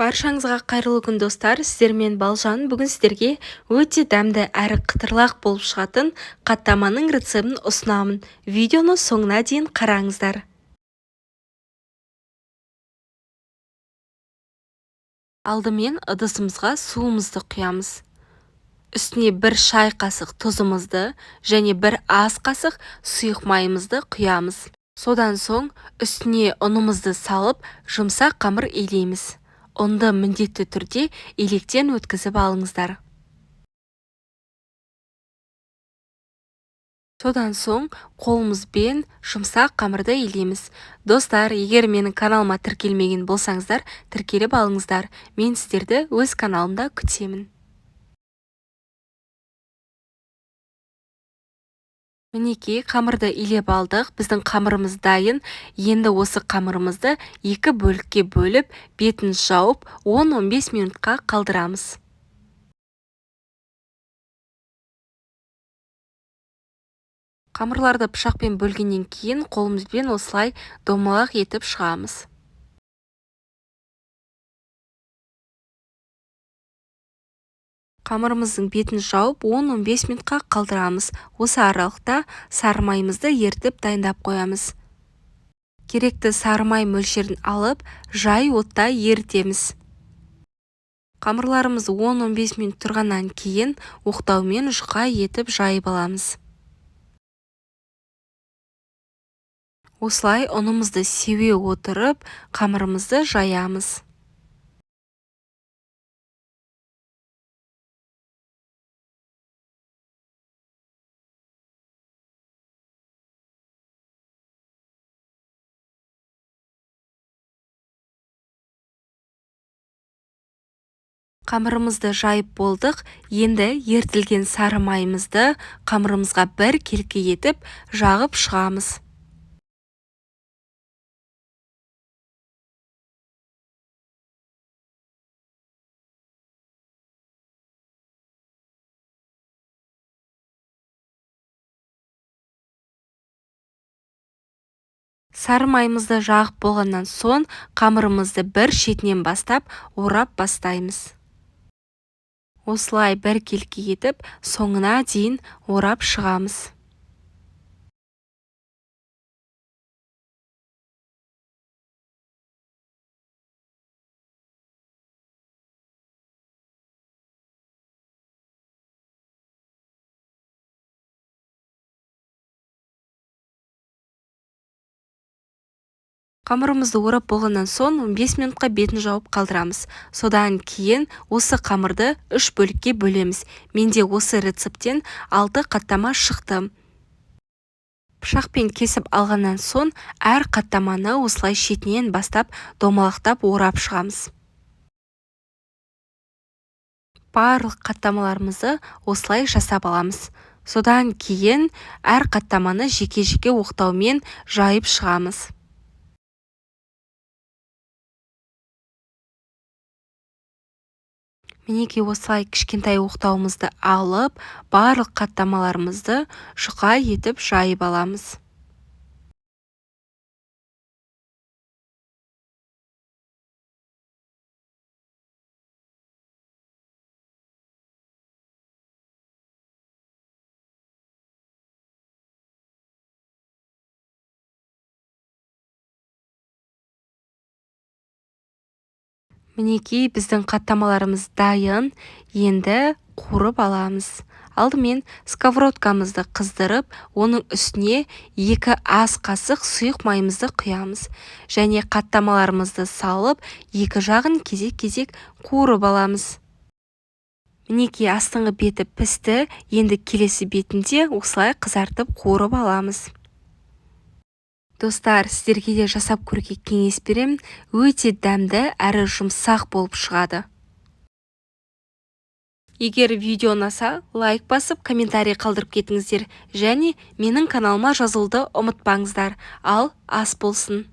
Баршаңызға қайырлы күн достар, сіздермен Балжан. Бүгін сіздерге өте дәмді әрі қытырлақ болып шығатын қаттаманың рецептін ұсынамын. Видеоны соңына дейін қараңыздар. Алдымен ыдысымызға суымызды құямыз. Үстіне 1 шай қасық тұзымызды және 1 ас қасық сұйық майымызды құямыз. Содан соң үстіне ұнымызды салып, жұмсақ қамыр илейміз. Ұнды міндетті түрде електен өткізіп алыңыздар. Содан соң қолымызбен жұмсақ қамырды илейміз. Достар, егер менің каналыма тіркелмеген болсаңыздар, тіркеліп алыңыздар. Мен сіздерді өз каналымда күтемін. Мінекей, қамырды илеп алдық. Біздің қамырымыз дайын. Енді осы қамырымызды 2 бөлікке бөліп, бетін жауып, 10-15 минутқа қалдырамыз. Қамырларды пышақпен бөлгеннен кейін қолымызбен осылай домалақ етіп шығамыз. Қамырымыздың бетін жауып 10-15 минутқа қалдырамыз. Осы аралықта сары майымызды ертіп дайындап қоямыз. Керекті сары май мөлшерін алып, жай отта ерітеміз. Қамырларымыз 10-15 минут тұрғаннан кейін оқтаумен жұқа етіп жайып аламыз. Осылай ұнымызды сеуе отырып, қамырымызды жаямыз. Қамырымызды жайып болдық. Енді ертілген сары майымызды қамырымызға бір келкі етіп жағып шығамыз. Сары майымызды жағып болғаннан соң қамырымызды бір шетінен бастап орап бастаймыз. Осылай бір келкі етіп, соңына дейін орап шығамыз. Қамырымызды орап болғаннан соң 15 минутқа бетін жауып қалдырамыз. Содан кейін осы қамырды 3 бөлікке бөлеміз. Менде осы рецепттен 6 қаттама шықты. Пышақпен кесіп алғаннан соң әр қаттаманы осылай шетінен бастап домалақтап орап шығамыз. Барлық қаттамаларымызды осылай жасап аламыз. Содан кейін әр қаттаманы жеке-жеке оқтаумен жайып шығамыз. Мінекей осылай кішкентай оқтауымызды алып, барлық қаттамаларымызды жұқа етіп жайып аламыз. Мінекей біздің қаттамаларымыз дайын. Енді қуырып аламыз. Алдымен сковородкамызды қыздырып, оның үстіне 2 ас қасық сұйық майымызды құямыз. Және қаттамаларымызды салып, екі жағын кезек-кезек қуырып аламыз. Мінекей астыңғы беті пісті. Енді келесі бетінде осылай қызартып қуырып аламыз. Достар, сіздерге де жасап көруге кеңес беремін. Өте дәмді әрі жұмсақ болып шығады. Егер видео ұнаса, лайк басып, комментарий қалдырып кетіңіздер. Және менің каналыма жазылуды ұмытпаңыздар. Ал ас болсын.